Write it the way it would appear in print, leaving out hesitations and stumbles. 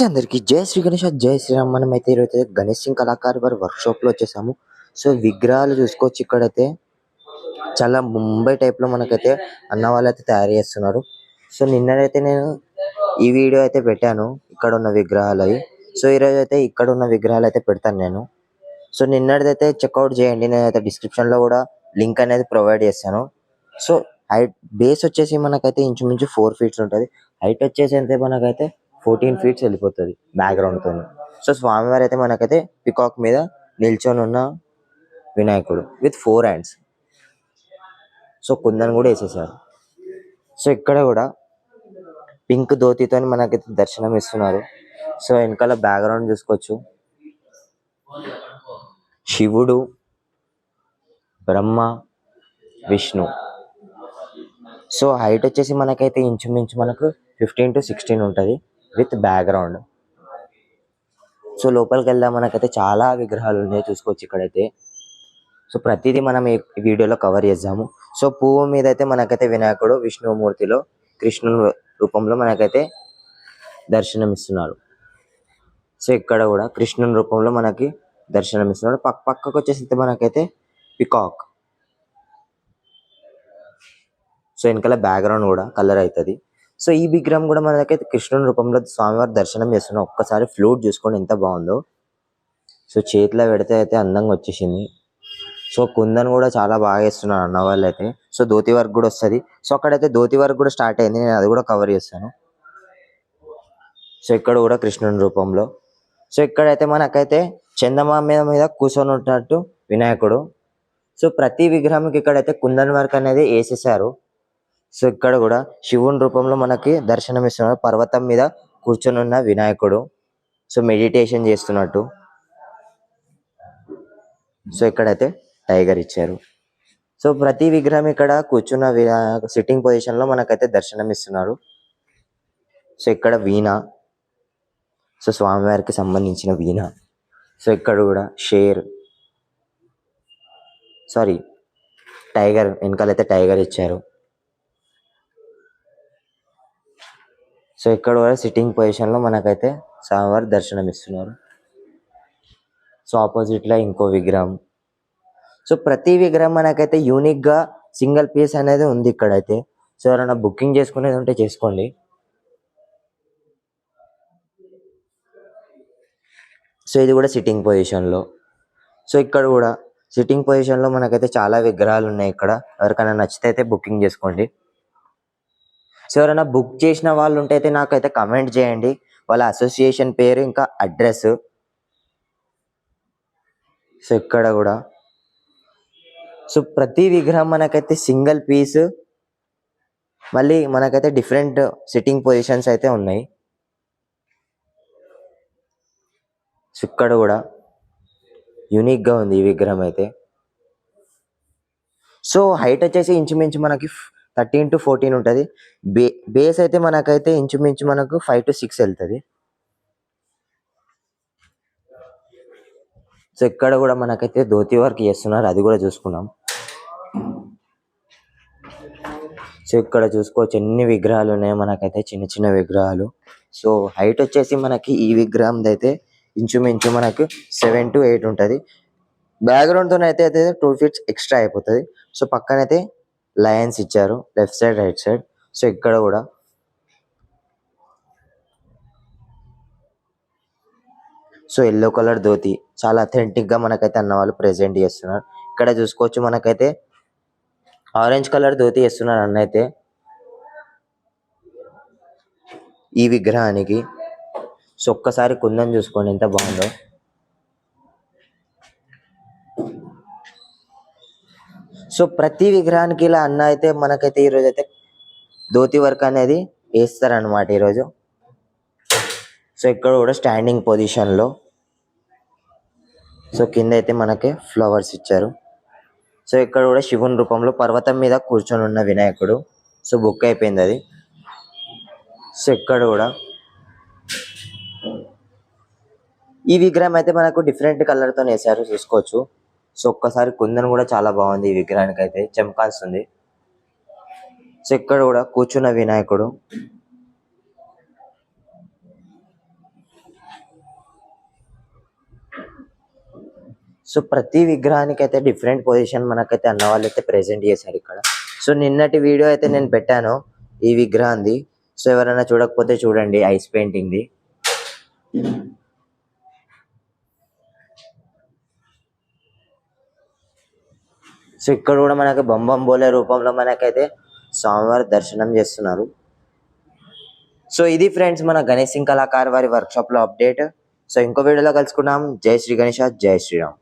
అందరికి జై శ్రీ గణేష్, జై శ్రీరామ్. మనం అయితే ఈరోజు గణేష్ సింగ్ కళాకారు వారి వర్క్ షాప్ లో వచ్చేసాము. సో విగ్రహాలు చూసుకోవచ్చు. ఇక్కడైతే చాలా ముంబై టైప్ లో మనకైతే అన్న వాళ్ళు అయితే తయారు చేస్తున్నారు. సో నిన్నైతే నేను ఈ వీడియో అయితే పెట్టాను ఇక్కడ ఉన్న విగ్రహాలు అవి. సో ఈరోజు అయితే ఇక్కడ ఉన్న విగ్రహాలు అయితే పెడతాను నేను. సో నిన్నటిదైతే చెక్అవుట్ చేయండి, నేనైతే డిస్క్రిప్షన్ లో కూడా లింక్ అనేది ప్రొవైడ్ చేస్తాను. సో హైట్ బేస్ వచ్చేసి మనకైతే ఇంచుమించు 4 feet ఉంటుంది. హైట్ వచ్చేసి అయితే మనకైతే 14 feet వెళ్ళిపోతుంది బ్యాక్గ్రౌండ్ తో. సో స్వామివారు అయితే మనకైతే పికాక్ మీద నిల్చొని ఉన్న వినాయకుడు విత్ 4 hands. సో కుందన్ కూడా వేసేసారు. సో ఇక్కడ కూడా పింక్ ధోతితో మనకైతే దర్శనం ఇస్తున్నారు. సో వెనకాల బ్యాక్గ్రౌండ్ చూసుకోవచ్చు. శివుడు, బ్రహ్మ, విష్ణు. సో హైట్ వచ్చేసి మనకైతే ఇంచుమించు మనకు 15 to 16 ఉంటుంది విత్ బ్యాక్గ్రౌండ్. సో లోపలికి వెళ్దాం. మనకైతే చాలా విగ్రహాలు ఉన్నాయి చూసుకోవచ్చు ఇక్కడైతే. సో ప్రతిదీ మనం ఈ వీడియోలో కవర్ చేద్దాము. సో పువ్వు మీద అయితే మనకైతే వినాయకుడు విష్ణుమూర్తిలో కృష్ణుని రూపంలో మనకైతే దర్శనం ఇస్తున్నారు. సో ఇక్కడ కూడా కృష్ణుని రూపంలో మనకి దర్శనం ఇస్తున్నాడు. పక్కకు వచ్చేసి మనకైతే పికాక్. సో వెనకాల బ్యాక్గ్రౌండ్ కూడా కలర్ అవుతుంది. సో ఈ విగ్రహం కూడా మనకైతే కృష్ణుని రూపంలో స్వామివారి దర్శనం చేస్తున్నాం. ఒక్కసారి ఫ్లూట్ చూసుకోండి ఎంత బాగుందో. సో చేతిలో పెడితే అయితే అందంగా వచ్చేసింది. సో కుందన్ కూడా చాలా బాగా వేస్తున్నారు అన్న వాళ్ళు అయితే. సో ధోతి వర్క్ కూడా వస్తుంది. సో అక్కడైతే ధోతి వర్క్ కూడా స్టార్ట్ అయింది, నేను అది కూడా కవర్ చేస్తాను. సో ఇక్కడ కూడా కృష్ణుని రూపంలో. సో ఇక్కడైతే మనకైతే చందమామ మీద కూర్చొని ఉంటున్నట్టు వినాయకుడు. సో ప్రతి విగ్రహంకి ఇక్కడైతే కుందన్ వర్క్ అనేది వేసేసారు. సో ఇక్కడ కూడా శివుని రూపంలో మనకి దర్శనం ఇస్తున్నారు. పర్వతం మీద కూర్చొని ఉన్న వినాయకుడు. సో మెడిటేషన్ చేస్తున్నట్టు. సో ఇక్కడైతే టైగర్ ఇచ్చారు. సో ప్రతి విగ్రహం ఇక్కడ కూర్చున్న సిట్టింగ్ పొజిషన్ లో మనకైతే దర్శనం ఇస్తున్నారు. సో ఇక్కడ వీణ. సో స్వామివారికి సంబంధించిన వీణ. సో ఇక్కడ కూడా షేర్ టైగర్, వెనకాలైతే టైగర్ ఇచ్చారు. సో ఇక్కడ కూడా సిట్టింగ్ పొజిషన్ లో మనకైతే స్వామివారి దర్శనం ఇస్తున్నారు. సో ఆపోజిట్ లో ఇంకో విగ్రహం. సో ప్రతి విగ్రహం మనకైతే యూనిక్ గా సింగిల్ పీస్ అనేది ఉంది ఇక్కడైతే. సో ఎవరైనా బుకింగ్ చేసుకునేది ఉంటే చేసుకోండి. సో ఇది కూడా సిట్టింగ్ పొజిషన్ లో. సో ఇక్కడ కూడా సిట్టింగ్ పొజిషన్ లో మనకైతే చాలా విగ్రహాలు ఉన్నాయి ఇక్కడ. ఎవరికైనా నచ్చితే అయితే బుకింగ్ చేసుకోండి. సో ఎవరైనా బుక్ చేసిన వాళ్ళు ఉంటే అయితే నాకైతే కమెంట్ చేయండి, వాళ్ళ అసోసియేషన్ పేరు ఇంకా అడ్రస్. సో ఇక్కడ కూడా సో ప్రతి విగ్రహం మనకైతే సింగిల్ పీస్, మళ్ళీ మనకైతే డిఫరెంట్ సిట్టింగ్ పొజిషన్స్ అయితే ఉన్నాయి. సో ఇక్కడ కూడా యూనిక్ గా ఉంది ఈ విగ్రహం అయితే. సో హైట్ వచ్చేసి ఇంచుమించు మనకి 13 to 14 ఉంటుంది. బేస్ అయితే మనకైతే ఇంచుమించు మనకు 5 to 6 వెళ్తుంది. సో ఇక్కడ కూడా మనకైతే ధోతి వర్క్ చేస్తున్నారు, అది కూడా చూసుకున్నాం. సో ఇక్కడ చూసుకోవచ్చు ఎన్ని విగ్రహాలు ఉన్నాయి మనకైతే, చిన్న చిన్న విగ్రహాలు. సో హైట్ వచ్చేసి మనకి ఈ విగ్రహం అయితే ఇంచుమించు మనకు 7 to 8 ఉంటుంది. బ్యాక్గ్రౌండ్ తో అయితే 2 feet ఎక్స్ట్రా అయిపోతుంది. సో పక్కనైతే లయన్స్ ఇచ్చారు, left side right side. So ఇక్కడ కూడా సో ఎల్లో కలర్ ధోతి చాలా అథెంటిక్ గా మనకైతే అన్న వాళ్ళు ప్రెజెంట్ చేస్తున్నారు. ఇక్కడ చూసుకోవచ్చు మనకైతే ఆరెంజ్ కలర్ ధోతి వేస్తున్నారు అన్న అయితే ఈ విగ్రహానికి. సో ఒక్కసారి కుందన్ చూసుకోండి ఎంత బాగుందో. సో ప్రతి విగ్రహానికి ఇలా అన్న అయితే మనకైతే ఈరోజు అయితే ధోతి వర్క్ అనేది వేస్తారనమాట ఈరోజు. సో ఇక్కడ కూడా స్టాండింగ్ పొజిషన్ లో. సో కింద అయితే మనకి ఫ్లవర్స్ ఇచ్చారు. సో ఇక్కడ కూడా శివుని రూపంలో పర్వతం మీద కూర్చొని ఉన్న వినాయకుడు. సో బుక్ అయిపోయింది అది. సో ఇక్కడ కూడా ఈ విగ్రహం అయితే మనకు డిఫరెంట్ కలర్ తో వేసారు చూసుకోవచ్చు. సో ఒక్కసారి కుందన్ కూడా చాలా బాగుంది ఈ విగ్రహానికి అయితే, చెమకాల్సింది. సో ఇక్కడ కూడా కూర్చున్న వినాయకుడు. సో ప్రతి విగ్రహానికి అయితే డిఫరెంట్ పొజిషన్ మనకైతే అన్న వాళ్ళు అయితే ప్రెజెంట్ చేశారు ఇక్కడ. సో నిన్నటి వీడియో అయితే నేను పెట్టాను ఈ విగ్రహాన్ని. సో ఎవరైనా చూడకపోతే చూడండి, ఐస్ పెయింటింగ్ది. సో ఇక్కడ కూడా మనకి బంబం బోలే రూపంలో మనకైతే స్వామివారి దర్శనం చేస్తున్నారు. సో ఇది ఫ్రెండ్స్ మన గణేష్ సింగ్ కళాకార్ వారి వర్క్షాప్ లో అప్డేట్. సో ఇంకో వీడియోలో కలుసుకున్నాం. జై శ్రీ గణేష, జై శ్రీరామ్.